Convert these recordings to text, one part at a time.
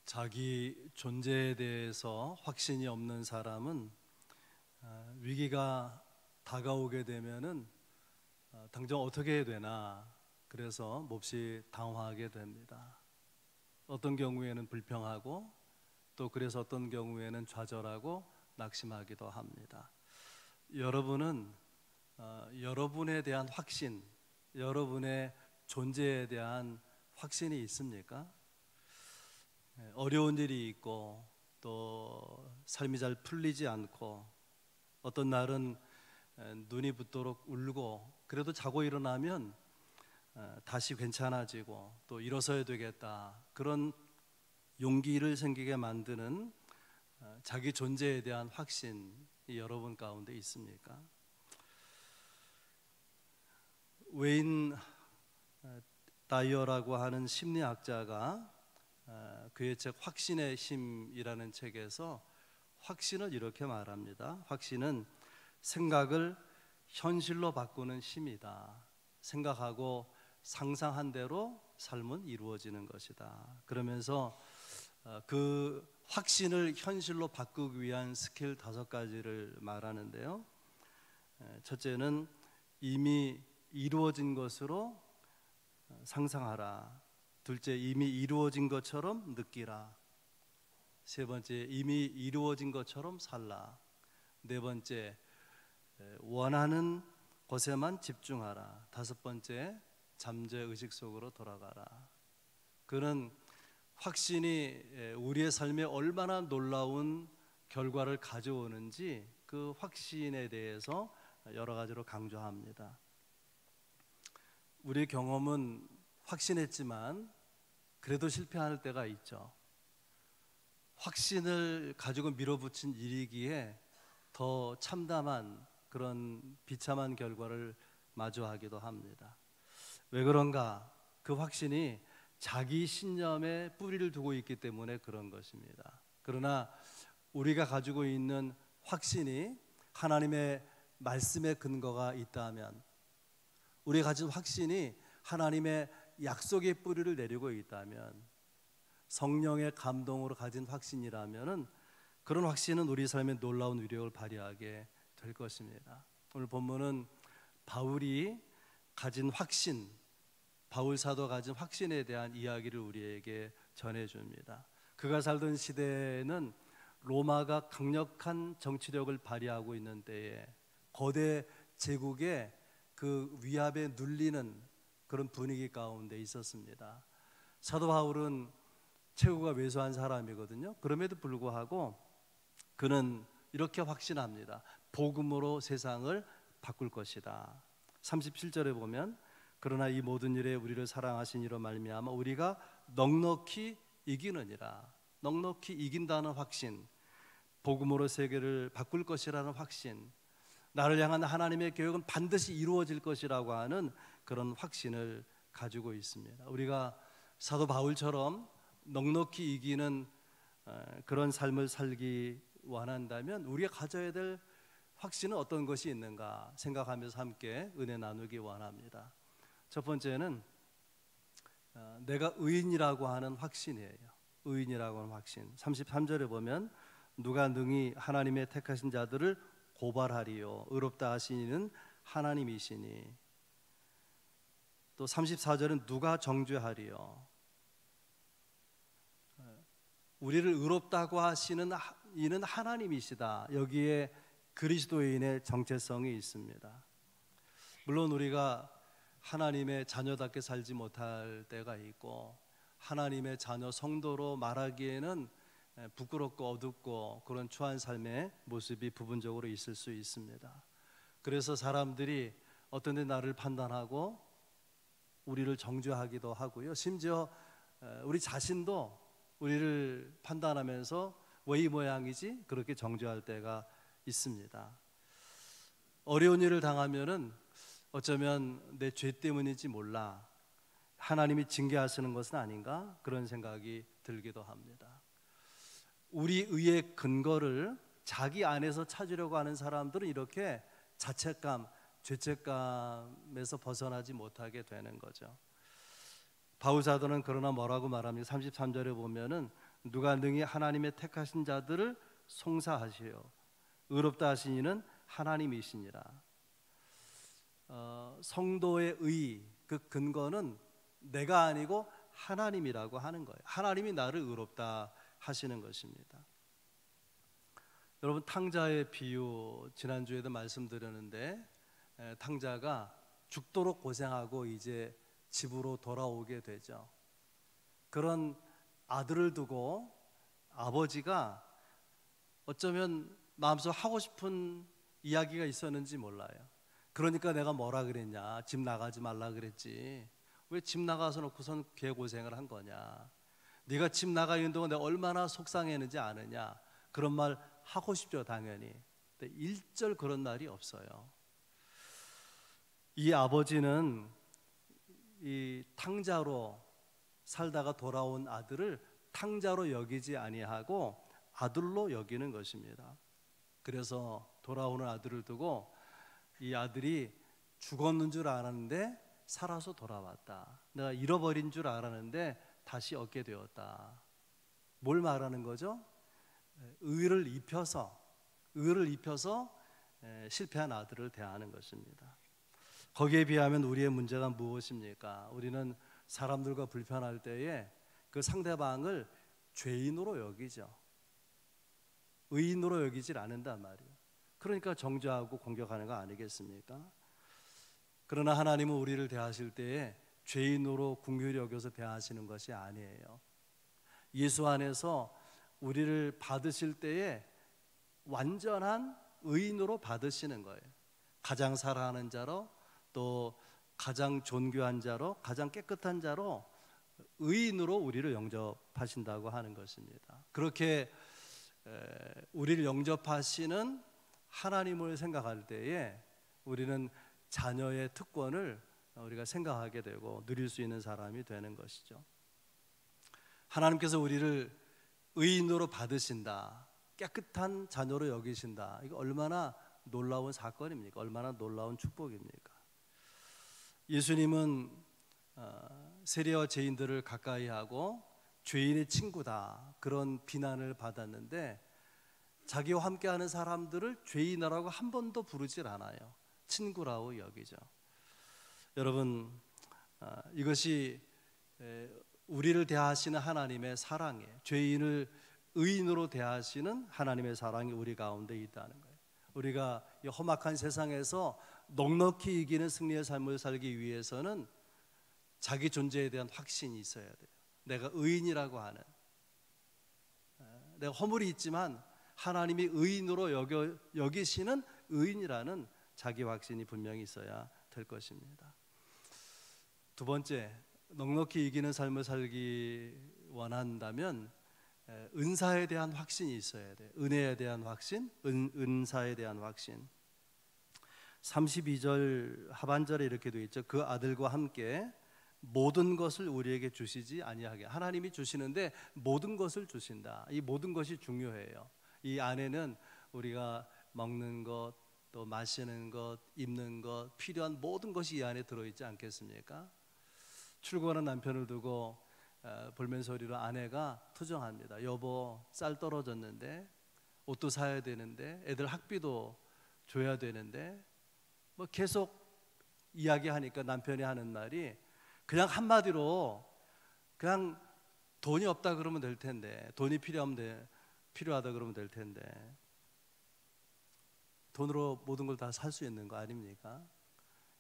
자기 존재에 대해서 확신이 없는 사람은 위기가 다가오게 되면은 당장 어떻게 해야 되나, 그래서 몹시 당황하게 됩니다. 어떤 경우에는 불평하고, 또 그래서 어떤 경우에는 좌절하고 낙심하기도 합니다. 여러분은 여러분에 대한 확신, 여러분의 존재에 대한 확신이 있습니까? 어려운 일이 있고, 또 삶이 잘 풀리지 않고, 어떤 날은 눈이 붓도록 울고, 그래도 자고 일어나면 다시 괜찮아지고, 또 일어서야 되겠다, 그런 용기를 생기게 만드는 자기 존재에 대한 확신이 여러분 가운데 있습니까? 웨인 다이어라고 하는 심리학자가 그의 책 확신의 힘이라는 책에서 확신을 이렇게 말합니다. 확신은 생각을 현실로 바꾸는 힘이다. 생각하고 상상한 대로 삶은 이루어지는 것이다. 그러면서 그 확신을 현실로 바꾸기 위한 스킬 5가지를 말하는데요. 첫째는 이미 이루어진 것으로 상상하라. 둘째, 이미 이루어진 것처럼 느끼라. 세 번째, 이미 이루어진 것처럼 살라. 네 번째, 원하는 것에만 집중하라. 다섯 번째, 잠재의식 속으로 돌아가라. 그는 확신이 우리의 삶에 얼마나 놀라운 결과를 가져오는지 그 확신에 대해서 여러 가지로 강조합니다. 우리의 경험은 확신했지만 그래도 실패할 때가 있죠. 확신을 가지고 밀어붙인 일이기에 더 참담한 그런 비참한 결과를 마주하기도 합니다. 왜 그런가? 그 확신이 자기 신념에 뿌리를 두고 있기 때문에 그런 것입니다. 그러나 우리가 가지고 있는 확신이 하나님의 말씀에 근거가 있다면, 우리가 가진 확신이 하나님의 약속의 뿌리를 내리고 있다면, 성령의 감동으로 가진 확신이라면 그런 확신은 우리 삶에 놀라운 위력을 발휘하게 될 것입니다. 오늘 본문은 바울이 가진 확신, 바울 사도가 가진 확신에 대한 이야기를 우리에게 전해줍니다. 그가 살던 시대에는 로마가 강력한 정치력을 발휘하고 있는 때에 거대 제국의 그 위압에 눌리는 그런 분위기 가운데 있었습니다. 사도 바울은 체구가 왜소한 사람이거든요. 그럼에도 불구하고 그는 이렇게 확신합니다. 복음으로 세상을 바꿀 것이다. 37절에 보면, 그러나 이 모든 일에 우리를 사랑하신 이로 말미암아 우리가 넉넉히 이기느니라. 넉넉히 이긴다는 확신, 복음으로 세계를 바꿀 것이라는 확신, 나를 향한 하나님의 계획은 반드시 이루어질 것이라고 하는 그런 확신을 가지고 있습니다. 우리가 사도 바울처럼 넉넉히 이기는 그런 삶을 살기 원한다면 우리가 가져야 될 확신은 어떤 것이 있는가 생각하면서 함께 은혜 나누기 원합니다. 첫 번째는 내가 의인이라고 하는 확신이에요. 의인이라고 하는 확신. 33절에 보면 누가 능히 하나님의 택하신 자들을 고발하리요 의롭다 하신 이는 하나님이시니. 또 34절은 누가 정죄하리요, 우리를 의롭다고 하시는 이는 하나님이시다. 여기에 그리스도인의 정체성이 있습니다. 물론 우리가 하나님의 자녀답게 살지 못할 때가 있고, 하나님의 자녀 성도로 말하기에는 부끄럽고 어둡고 그런 추한 삶의 모습이 부분적으로 있을 수 있습니다. 그래서 사람들이 어떤 데 나를 판단하고 우리를 정죄하기도 하고요, 심지어 우리 자신도 우리를 판단하면서 왜 이 모양이지? 그렇게 정죄할 때가 있습니다. 어려운 일을 당하면은 어쩌면 내 죄 때문인지 몰라, 하나님이 징계하시는 것은 아닌가? 그런 생각이 들기도 합니다. 우리 의의 근거를 자기 안에서 찾으려고 하는 사람들은 이렇게 자책감, 죄책감에서 벗어나지 못하게 되는 거죠. 바울 사도는 그러나 뭐라고 말합니까? 33절에 보면은 누가 능히 하나님의 택하신 자들을 송사하시오. 의롭다 하신 이는 하나님이시니라. 성도의 의, 그 근거는 내가 아니고 하나님이라고 하는 거예요. 하나님이 나를 의롭다 하시는 것입니다. 여러분, 탕자의 비유 지난주에도 말씀드렸는데, 탕자가 죽도록 고생하고 이제 집으로 돌아오게 되죠. 그런 아들을 두고 아버지가 어쩌면 마음속 하고 싶은 이야기가 있었는지 몰라요. 그러니까 내가 뭐라 그랬냐, 집 나가지 말라 그랬지, 왜 집 나가서 놓고선 개고생을 한 거냐, 네가 집 나가 있는 동안 내가 얼마나 속상했는지 아느냐, 그런 말 하고 싶죠, 당연히. 근데 일절 그런 날이 없어요. 이 아버지는 이 탕자로 살다가 돌아온 아들을 탕자로 여기지 아니하고 아들로 여기는 것입니다. 그래서 돌아오는 아들을 두고 이 아들이 죽었는 줄 알았는데 살아서 돌아왔다. 내가 잃어버린 줄 알았는데 다시 얻게 되었다. 뭘 말하는 거죠? 의를 입혀서 실패한 아들을 대하는 것입니다. 거기에 비하면 우리의 문제가 무엇입니까? 우리는 사람들과 불편할 때에 그 상대방을 죄인으로 여기죠. 의인으로 여기질 않는단 말이에요. 그러니까 정죄하고 공격하는 거 아니겠습니까? 그러나 하나님은 우리를 대하실 때에 죄인으로 긍휼히 여겨서 대하시는 것이 아니에요. 예수 안에서 우리를 받으실 때에 완전한 의인으로 받으시는 거예요. 가장 사랑하는 자로, 또 가장 존귀한 자로, 가장 깨끗한 자로 의인으로 우리를 영접하신다고 하는 것입니다. 그렇게 우리를 영접하시는 하나님을 생각할 때에 우리는 자녀의 특권을 우리가 생각하게 되고 누릴 수 있는 사람이 되는 것이죠. 하나님께서 우리를 의인으로 받으신다, 깨끗한 자녀로 여기신다. 이거 얼마나 놀라운 사건입니까? 얼마나 놀라운 축복입니까? 예수님은 세리와 죄인들을 가까이 하고 죄인의 친구다, 그런 비난을 받았는데 자기와 함께하는 사람들을 죄인이라고 한 번도 부르질 않아요. 친구라고 여기죠. 여러분, 이것이 우리를 대하시는 하나님의 사랑이에요. 죄인을 의인으로 대하시는 하나님의 사랑이 우리 가운데 있다는 거예요. 우리가 이 험악한 세상에서 넉넉히 이기는 승리의 삶을 살기 위해서는 자기 존재에 대한 확신이 있어야 돼요. 내가 의인이라고 하는, 내가 허물이 있지만 하나님이 의인으로 여기시는 의인이라는 자기 확신이 분명히 있어야 될 것입니다. 두 번째, 넉넉히 이기는 삶을 살기 원한다면 은사에 대한 확신이 있어야 돼요. 은혜에 대한 확신, 은사에 대한 확신. 32절 하반절에 이렇게 되어 있죠. 그 아들과 함께 모든 것을 우리에게 주시지 아니하게. 하나님이 주시는데 모든 것을 주신다. 이 모든 것이 중요해요. 이 안에는 우리가 먹는 것, 또 마시는 것, 입는 것, 필요한 모든 것이 이 안에 들어있지 않겠습니까? 출근하는 남편을 두고 볼멘 소리로 아내가 투정합니다. 여보, 쌀 떨어졌는데, 옷도 사야 되는데, 애들 학비도 줘야 되는데, 뭐 계속 이야기하니까 남편이 하는 말이 그냥 한마디로 그냥 돈이 없다 그러면 될 텐데, 돈이 필요하다 그러면 될 텐데, 돈으로 모든 걸 다 살 수 있는 거 아닙니까?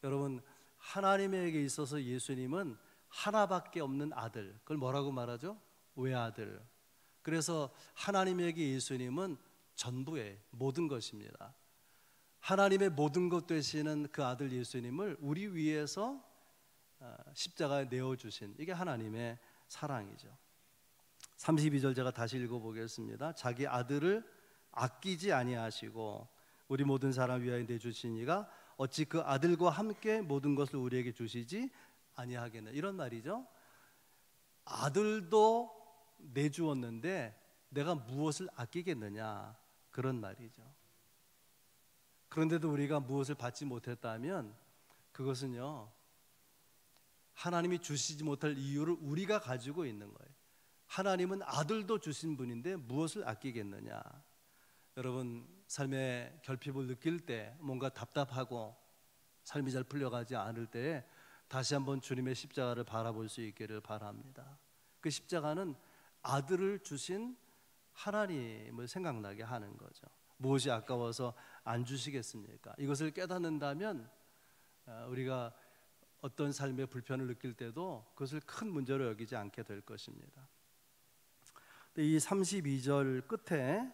여러분, 하나님에게 있어서 예수님은 하나밖에 없는 아들, 그걸 뭐라고 말하죠? 외아들. 그래서 하나님에게 예수님은 전부의 모든 것입니다. 하나님의 모든 것 되시는 그 아들 예수님을 우리 위해서 십자가에 내어주신, 이게 하나님의 사랑이죠. 32절 제가 다시 읽어보겠습니다. 자기 아들을 아끼지 아니하시고 우리 모든 사람 위하여 내주신 이가 어찌 그 아들과 함께 모든 것을 우리에게 주시지 아니하겠나. 이런 말이죠. 아들도 내주었는데 내가 무엇을 아끼겠느냐, 그런 말이죠. 그런데도 우리가 무엇을 받지 못했다면 그것은요, 하나님이 주시지 못할 이유를 우리가 가지고 있는 거예요. 하나님은 아들도 주신 분인데 무엇을 아끼겠느냐? 여러분, 삶의 결핍을 느낄 때, 뭔가 답답하고 삶이 잘 풀려가지 않을 때에 다시 한번 주님의 십자가를 바라볼 수 있기를 바랍니다. 그 십자가는 아들을 주신 하나님을 생각나게 하는 거죠. 무엇이 아까워서 안 주시겠습니까? 이것을 깨닫는다면 우리가 어떤 삶의 불편을 느낄 때도 그것을 큰 문제로 여기지 않게 될 것입니다. 이 32절 끝에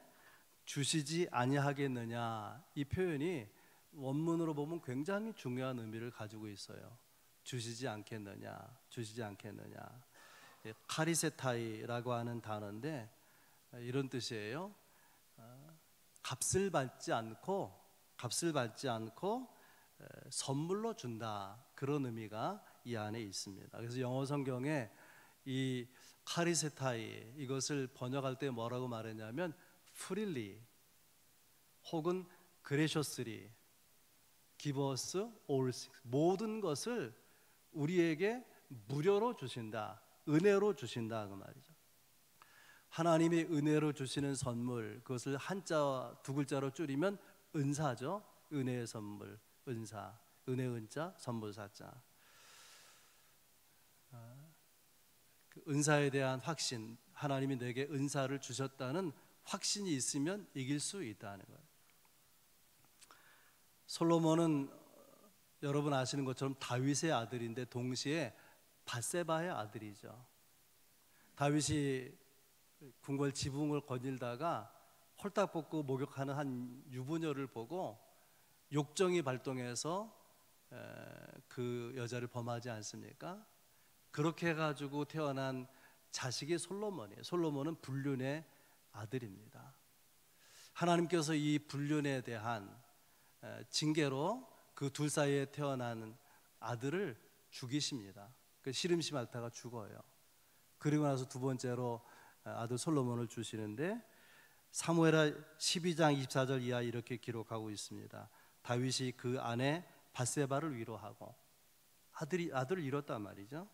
주시지 아니하겠느냐, 이 표현이 원문으로 보면 굉장히 중요한 의미를 가지고 있어요. 주시지 않겠느냐, 주시지 않겠느냐. 카리세타이라고 하는 단어인데 이런 뜻이에요. 값을 받지 않고 선물로 준다, 그런 의미가 이 안에 있습니다. 그래서 영어 성경에 이 카리세타이, 이것을 번역할 때 뭐라고 말했냐면 freely 혹은 graciously give us all things, 모든 것을 우리에게 무료로 주신다, 은혜로 주신다, 그 말이죠. 하나님이 은혜로 주시는 선물, 그것을 한자 두 글자로 줄이면 은사죠. 은혜의 선물, 은사, 은혜 은자, 선물 사자. 그 은사에 대한 확신, 하나님이 내게 은사를 주셨다는 확신이 있으면 이길 수 있다는 거예요. 솔로몬은 여러분 아시는 것처럼 다윗의 아들인데 동시에 밧세바의 아들이죠. 다윗이 궁궐 지붕을 거닐다가 홀딱 벗고 목욕하는 한 유부녀를 보고 욕정이 발동해서 그 여자를 범하지 않습니까? 그렇게 해가지고 태어난 자식이 솔로몬이에요. 솔로몬은 불륜의 아들입니다. 하나님께서 이 불륜에 대한 징계로 그 둘 사이에 태어난 아들을 죽이십니다. 그 시름시 말타가 죽어요. 그리고 나서 두 번째로 아들 솔로몬을 주시는데 사무엘하 12장 24절 이하 이렇게 기록하고 있습니다. 다윗이 그 아내 밧세바를 위로하고 아들을 잃었단 말이죠.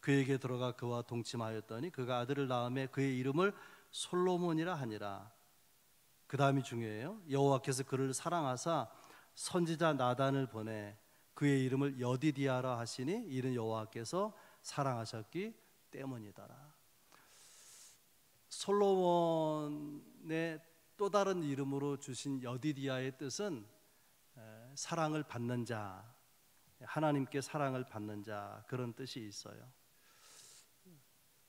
그에게 들어가 그와 동침하였더니 그가 아들을 낳음에 그의 이름을 솔로몬이라 하니라. 그 다음이 중요해요. 여호와께서 그를 사랑하사 선지자 나단을 보내 그의 이름을 여디디아라 하시니 이는 여호와께서 사랑하셨기 때문이더라. 솔로몬의 또 다른 이름으로 주신 여디디아의 뜻은 사랑을 받는 자, 하나님께 사랑을 받는 자, 그런 뜻이 있어요.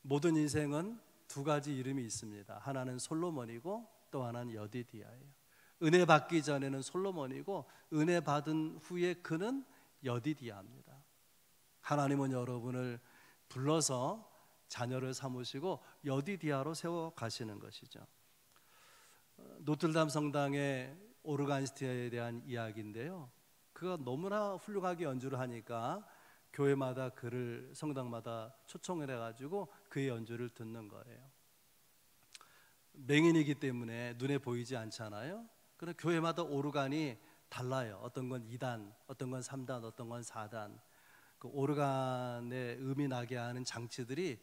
모든 인생은 두 가지 이름이 있습니다. 하나는 솔로몬이고 또 하나는 여디디아예요. 은혜 받기 전에는 솔로몬이고 은혜 받은 후에 그는 여디디아입니다. 하나님은 여러분을 불러서 자녀를 삼으시고 여디디아로 세워 가시는 것이죠. 노틀담 성당의 오르가니스트에 대한 이야기인데요, 그가 너무나 훌륭하게 연주를 하니까 교회마다 그를 성당마다 초청을 해가지고 그의 연주를 듣는 거예요. 맹인이기 때문에 눈에 보이지 않잖아요. 그러나 교회마다 오르간이 달라요. 어떤 건 2단, 어떤 건 3단, 어떤 건 4단. 그 오르간의 음이 나게 하는 장치들이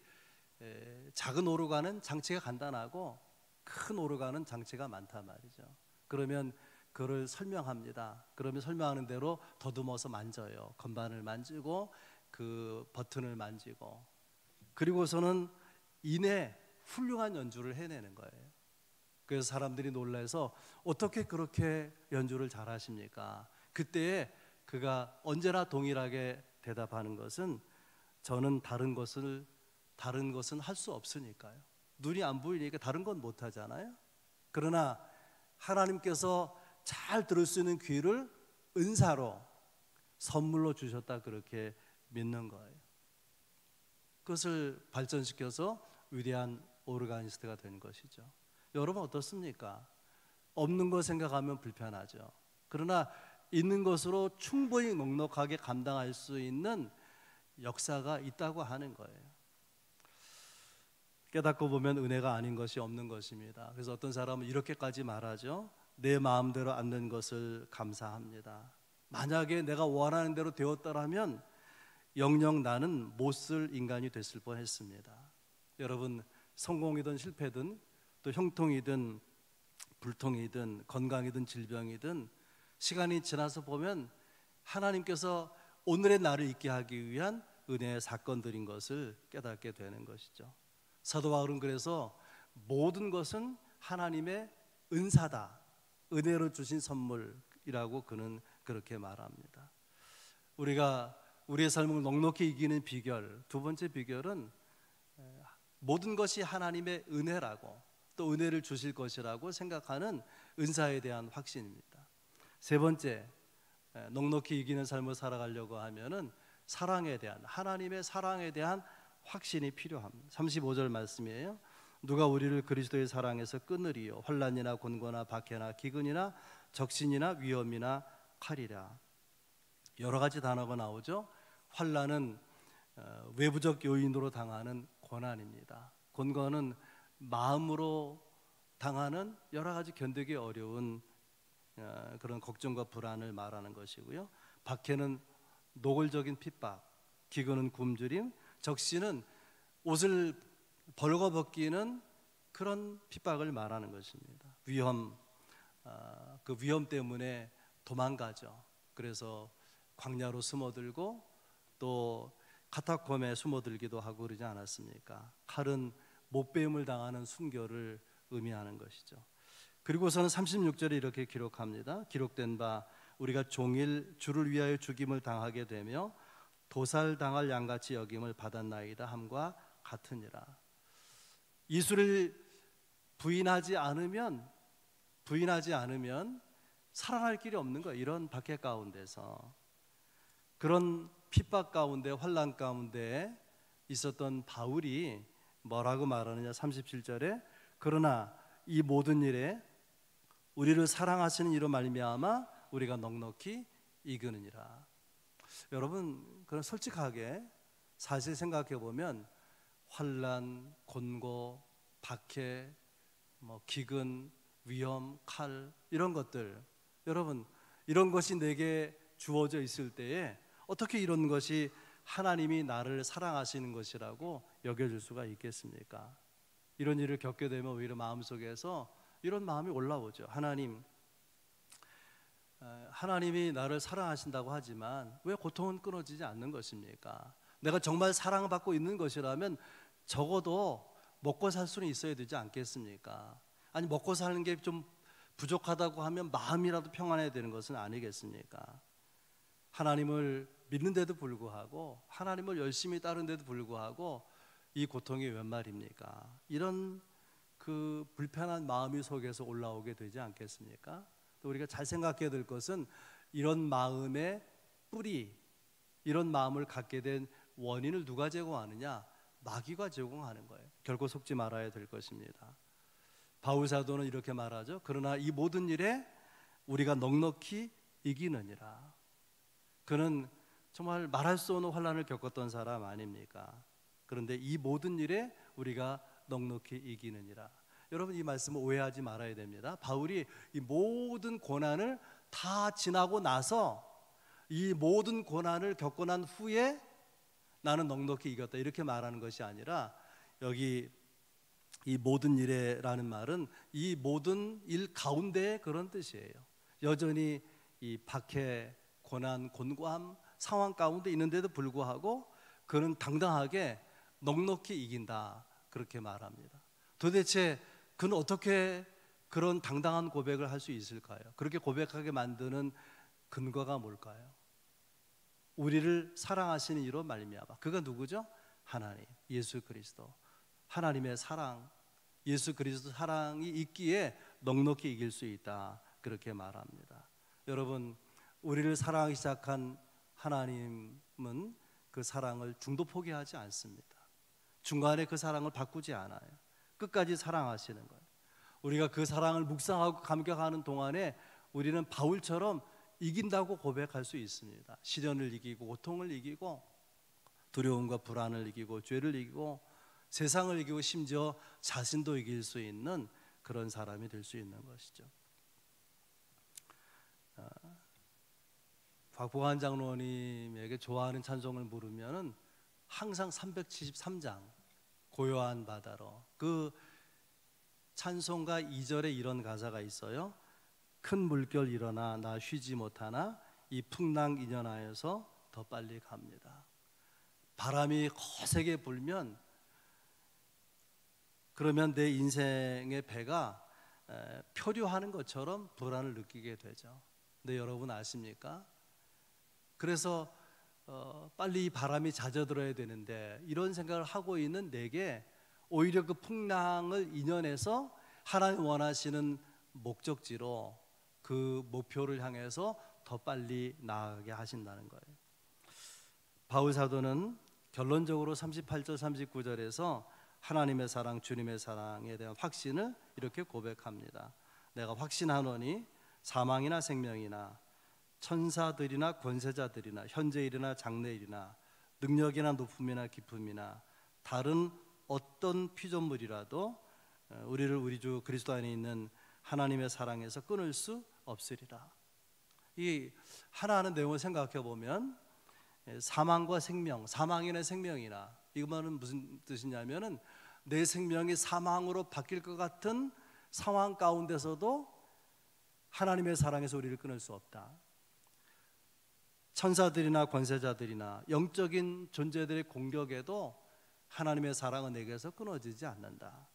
작은 오르간은 장치가 간단하고 큰 오르간은 장치가 많단 말이죠. 그러면 그걸 설명합니다. 그러면 설명하는 대로 더듬어서 만져요. 건반을 만지고 그 버튼을 만지고, 그리고서는 이내 훌륭한 연주를 해내는 거예요. 그래서 사람들이 놀라서 어떻게 그렇게 연주를 잘하십니까? 그때에 그가 언제나 동일하게 대답하는 것은 저는 다른 것은 할 수 없으니까요. 눈이 안 보이니까 다른 건 못 하잖아요. 그러나 하나님께서 잘 들을 수 있는 귀를 은사로 선물로 주셨다, 그렇게 믿는 거예요. 그것을 발전시켜서 위대한 오르가니스트가 된 것이죠. 여러분 어떻습니까? 없는 거 생각하면 불편하죠. 그러나 있는 것으로 충분히 넉넉하게 감당할 수 있는 역사가 있다고 하는 거예요. 깨닫고 보면 은혜가 아닌 것이 없는 것입니다. 그래서 어떤 사람은 이렇게까지 말하죠. 내 마음대로 안 된 것을 감사합니다. 만약에 내가 원하는 대로 되었더라면 영영 나는 못 쓸 인간이 됐을 뻔했습니다. 여러분, 성공이든 실패든 또 형통이든 불통이든 건강이든 질병이든 시간이 지나서 보면 하나님께서 오늘의 나를 있게 하기 위한 은혜의 사건들인 것을 깨닫게 되는 것이죠. 사도 바울은 그래서 모든 것은 하나님의 은사다, 은혜로 주신 선물이라고 그는 그렇게 말합니다. 우리가 우리의 삶을 넉넉히 이기는 비결, 두 번째 비결은 모든 것이 하나님의 은혜라고, 또 은혜를 주실 것이라고 생각하는 은사에 대한 확신입니다. 세 번째, 넉넉히 이기는 삶을 살아가려고 하면은 사랑에 대한, 하나님의 사랑에 대한 확신이 필요합니다. 35절 말씀이에요. 누가 우리를 그리스도의 사랑에서 끊으리요? 환난이나 곤고나 박해나 기근이나 적신이나 위험이나 칼이라. 여러 가지 단어가 나오죠. 환난은 외부적 요인으로 당하는 고난입니다. 곤고는 마음으로 당하는 여러 가지 견디기 어려운 그런 걱정과 불안을 말하는 것이고요. 박해는 노골적인 핍박, 기근은 굶주림, 적신은 옷을 벌거벗기는 그런 핍박을 말하는 것입니다. 위험, 그 위험 때문에 도망가죠. 그래서 광야로 숨어들고 또 카타콤에 숨어들기도 하고 그러지 않았습니까? 칼은 못배임을 당하는 순교를 의미하는 것이죠. 그리고서는 36절에 이렇게 기록합니다. 기록된 바 우리가 종일 주를 위하여 죽임을 당하게 되며 도살당할 양같이 여김을 받았나이다 함과 같으니라. 예수를 부인하지 않으면 살아날 길이 없는 거예요. 이런 박해 가운데서, 그런 핍박 가운데, 환난 가운데 있었던 바울이 뭐라고 말하느냐. 37절에 그러나 이 모든 일에 우리를 사랑하시는 이로 말미암아 우리가 넉넉히 이기느니라. 여러분, 그런 솔직하게 사실 생각해 보면 환난, 곤고, 박해, 기근, 위험, 칼, 이런 것들, 여러분, 이런 것이 내게 주어져 있을 때에 어떻게 이런 것이 하나님이 나를 사랑하시는 것이라고 여겨질 수가 있겠습니까? 이런 일을 겪게 되면 오히려 마음속에서 이런 마음이 올라오죠. 하나님이 나를 사랑하신다고 하지만 왜 고통은 끊어지지 않는 것입니까? 내가 정말 사랑받고 있는 것이라면 적어도 먹고 살 수는 있어야 되지 않겠습니까? 아니, 먹고 사는 게 좀 부족하다고 하면 마음이라도 평안해야 되는 것은 아니겠습니까? 하나님을 믿는데도 불구하고, 하나님을 열심히 따르는데도 불구하고 이 고통이 웬 말입니까? 이런 그 불편한 마음이 속에서 올라오게 되지 않겠습니까? 또 우리가 잘 생각해야 될 것은 이런 마음의 뿌리, 이런 마음을 갖게 된 원인을 누가 제공하느냐? 마귀가 제공하는 거예요. 결코 속지 말아야 될 것입니다. 바울 사도는 이렇게 말하죠. 그러나 이 모든 일에 우리가 넉넉히 이기느니라. 그는 정말 말할 수 없는 환난을 겪었던 사람 아닙니까? 그런데 이 모든 일에 우리가 넉넉히 이기느니라. 여러분, 이 말씀을 오해하지 말아야 됩니다. 바울이 이 모든 고난을 다 지나고 나서, 이 모든 고난을 겪고 난 후에 나는 넉넉히 이겼다, 이렇게 말하는 것이 아니라, 여기 이 모든 일에라는 말은 이 모든 일 가운데에 그런 뜻이에요. 여전히 이 박해, 고난, 곤고함 상황 가운데 있는데도 불구하고 그는 당당하게 넉넉히 이긴다, 그렇게 말합니다. 도대체 그는 어떻게 그런 당당한 고백을 할 수 있을까요? 그렇게 고백하게 만드는 근거가 뭘까요? 우리를 사랑하시는 이로 말미암아. 그가 누구죠? 하나님, 예수 그리스도. 하나님의 사랑, 예수 그리스도 사랑이 있기에 넉넉히 이길 수 있다, 그렇게 말합니다. 여러분, 우리를 사랑하기 시작한 하나님은 그 사랑을 중도 포기하지 않습니다. 중간에 그 사랑을 바꾸지 않아요. 끝까지 사랑하시는 거예요. 우리가 그 사랑을 묵상하고 감격하는 동안에 우리는 바울처럼 이긴다고 고백할 수 있습니다. 시련을 이기고, 고통을 이기고, 두려움과 불안을 이기고, 죄를 이기고, 세상을 이기고, 심지어 자신도 이길 수 있는 그런 사람이 될 수 있는 것이죠. 박보관 장로님에게 좋아하는 찬송을 물으면 항상 373장 고요한 바다로. 그 찬송가 2절에 이런 가사가 있어요. 큰 물결 일어나 나 쉬지 못하나 이 풍랑 인연하여서 더 빨리 갑니다. 바람이 거세게 불면 그러면 내 인생의 배가 표류하는 것처럼 불안을 느끼게 되죠. 근데 여러분 아십니까? 그래서 빨리 이 바람이 잦아들어야 되는데 이런 생각을 하고 있는 내게 오히려 그 풍랑을 인연해서 하나님 원하시는 목적지로 그 목표를 향해서 더 빨리 나아가게 하신다는 거예요. 바울 사도는 결론적으로 38절 39절에서 하나님의 사랑, 주님의 사랑에 대한 확신을 이렇게 고백합니다. 내가 확신하노니 사망이나 생명이나 천사들이나 권세자들이나 현재일이나 장래일이나 능력이나 높음이나 깊음이나 다른 어떤 피조물이라도 우리를 우리 주 그리스도 안에 있는 하나님의 사랑에서 끊을 수 없으리라. 이 하나하는 내용을 생각해 보면 사망과 생명, 사망이나 생명이나 이 말은 무슨 뜻이냐면은 내 생명이 사망으로 바뀔 것 같은 상황 가운데서도 하나님의 사랑에서 우리를 끊을 수 없다. 천사들이나 권세자들이나 영적인 존재들의 공격에도 하나님의 사랑은 내게서 끊어지지 않는다.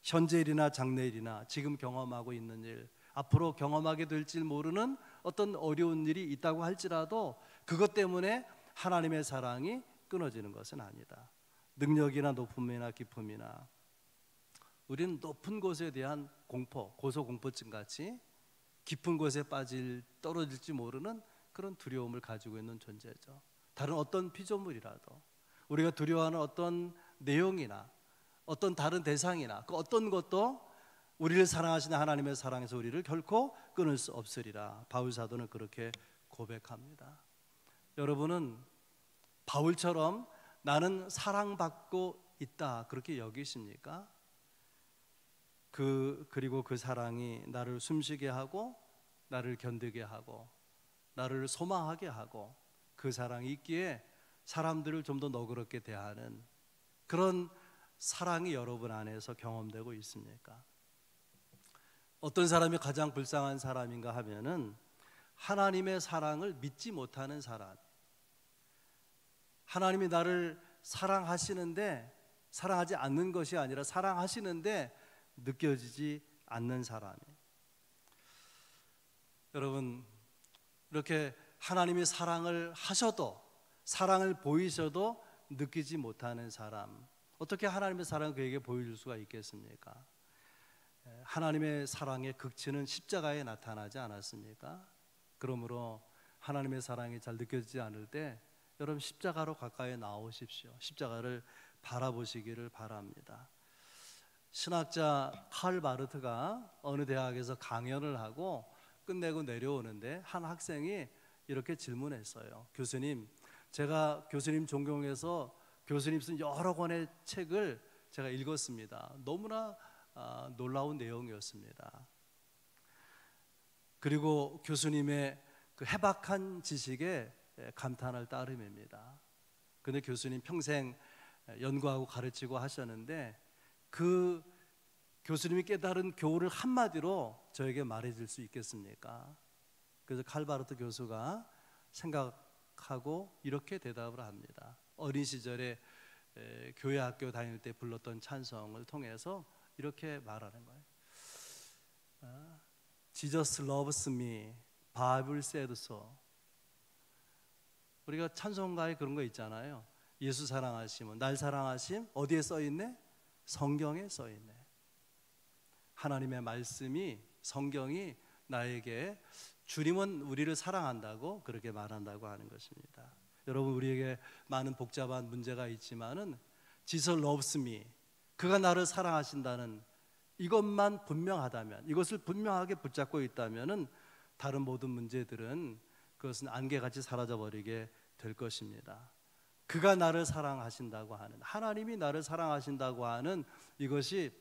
현재일이나 장래일이나 지금 경험하고 있는 일, 앞으로 경험하게 될지 모르는 어떤 어려운 일이 있다고 할지라도 그것 때문에 하나님의 사랑이 끊어지는 것은 아니다. 능력이나 높음이나 깊음이나 우리는 높은 곳에 대한 공포, 고소공포증 같이 깊은 곳에 떨어질지 모르는 그런 두려움을 가지고 있는 존재죠. 다른 어떤 피조물이라도 우리가 두려워하는 어떤 내용이나 어떤 다른 대상이나 그 어떤 것도 우리를 사랑하시는 하나님의 사랑에서 우리를 결코 끊을 수 없으리라. 바울 사도는 그렇게 고백합니다. 여러분은 바울처럼 나는 사랑받고 있다 그렇게 여기십니까? 그리고 그 사랑이 나를 숨쉬게 하고 나를 견디게 하고 나를 소망하게 하고 그 사랑이 있기에 사람들을 좀 더 너그럽게 대하는 그런 사랑이 여러분 안에서 경험되고 있습니까? 어떤 사람이 가장 불쌍한 사람인가 하면은 하나님의 사랑을 믿지 못하는 사람. 하나님이 나를 사랑하시는데 사랑하지 않는 것이 아니라 사랑하시는데 느껴지지 않는 사람이. 여러분 이렇게 하나님이 사랑을 하셔도 사랑을 보이셔도 느끼지 못하는 사람, 어떻게 하나님의 사랑을 그에게 보여줄 수가 있겠습니까? 하나님의 사랑의 극치는 십자가에 나타나지 않았습니까? 그러므로 하나님의 사랑이 잘 느껴지지 않을 때 여러분 십자가로 가까이 나오십시오. 십자가를 바라보시기를 바랍니다. 신학자 칼 바르트가 어느 대학에서 강연을 하고 끝내고 내려오는데 한 학생이 이렇게 질문했어요. 교수님, 제가 교수님 존경해서 교수님 쓴 여러 권의 책을 제가 읽었습니다. 너무나 놀라운 내용이었습니다. 그리고 교수님의 그 해박한 지식에 감탄할 따름입니다. 그런데 교수님 평생 연구하고 가르치고 하셨는데 그 교수님이 깨달은 교훈을 한마디로 저에게 말해줄 수 있겠습니까? 그래서 칼바르트 교수가 생각하고 이렇게 대답을 합니다. 어린 시절에 교회 학교 다닐 때 불렀던 찬송을 통해서 이렇게 말하는 거예요. Jesus loves me, Bible said so. 우리가 찬송가에 그런 거 있잖아요. 예수 사랑하심은, 날 사랑하심 어디에 써 있네? 성경에 써 있네. 하나님의 말씀이, 성경이 나에게 주님은 우리를 사랑한다고 그렇게 말한다고 하는 것입니다. 여러분 우리에게 많은 복잡한 문제가 있지만은 Jesus loves me, 그가 나를 사랑하신다는 이것만 분명하다면, 이것을 분명하게 붙잡고 있다면은 다른 모든 문제들은 그것은 안개같이 사라져버리게 될 것입니다. 그가 나를 사랑하신다고 하는, 하나님이 나를 사랑하신다고 하는 이것이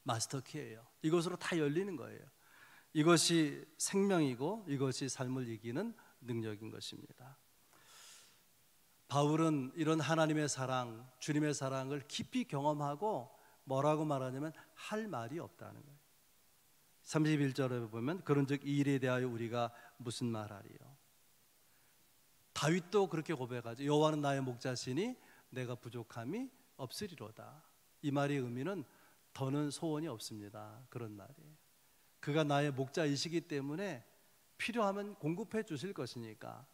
마스터키예요. 이것으로 다 열리는 거예요. 이것이 생명이고 이것이 삶을 이기는 능력인 것입니다. 바울은 이런 하나님의 사랑, 주님의 사랑을 깊이 경험하고 뭐라고 말하냐면 할 말이 없다는 거예요. 31절에 보면 그런즉 이 일에 대하여 우리가 무슨 말하리요. 다윗도 그렇게 고백하죠. 여호와는 나의 목자시니 내가 부족함이 없으리로다. 이 말의 의미는 더는 소원이 없습니다. 그런 말이에요. 그가 나의 목자이시기 때문에 필요하면 공급해 주실 것이니까,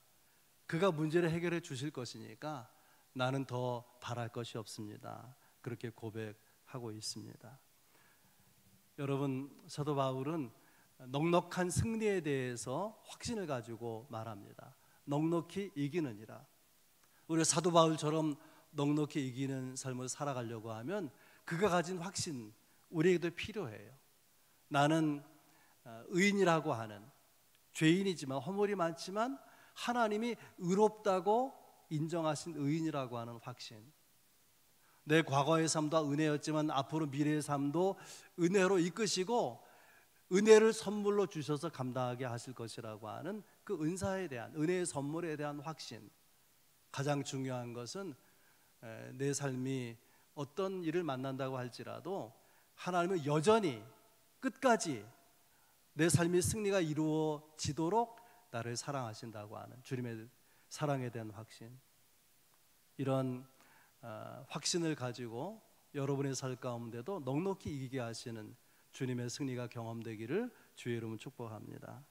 그가 문제를 해결해 주실 것이니까 나는 더 바랄 것이 없습니다. 그렇게 고백하고 있습니다. 여러분, 사도 바울은 넉넉한 승리에 대해서 확신을 가지고 말합니다. 넉넉히 이기느니라. 우리 사도 바울처럼 넉넉히 이기는 삶을 살아가려고 하면 그가 가진 확신, 우리에게도 필요해요. 나는 의인이라고 하는, 죄인이지만 허물이 많지만 하나님이 의롭다고 인정하신 의인이라고 하는 확신, 내 과거의 삶도 은혜였지만 앞으로 미래의 삶도 은혜로 이끄시고 은혜를 선물로 주셔서 감당하게 하실 것이라고 하는 그 은사에 대한, 은혜의 선물에 대한 확신. 가장 중요한 것은 내 삶이 어떤 일을 만난다고 할지라도 하나님은 여전히 끝까지 내 삶의 승리가 이루어지도록 나를 사랑하신다고 하는 주님의 사랑에 대한 확신. 이런 확신을 가지고 여러분의 삶 가운데도 넉넉히 이기게 하시는 주님의 승리가 경험되기를 주의 이름으로 축복합니다.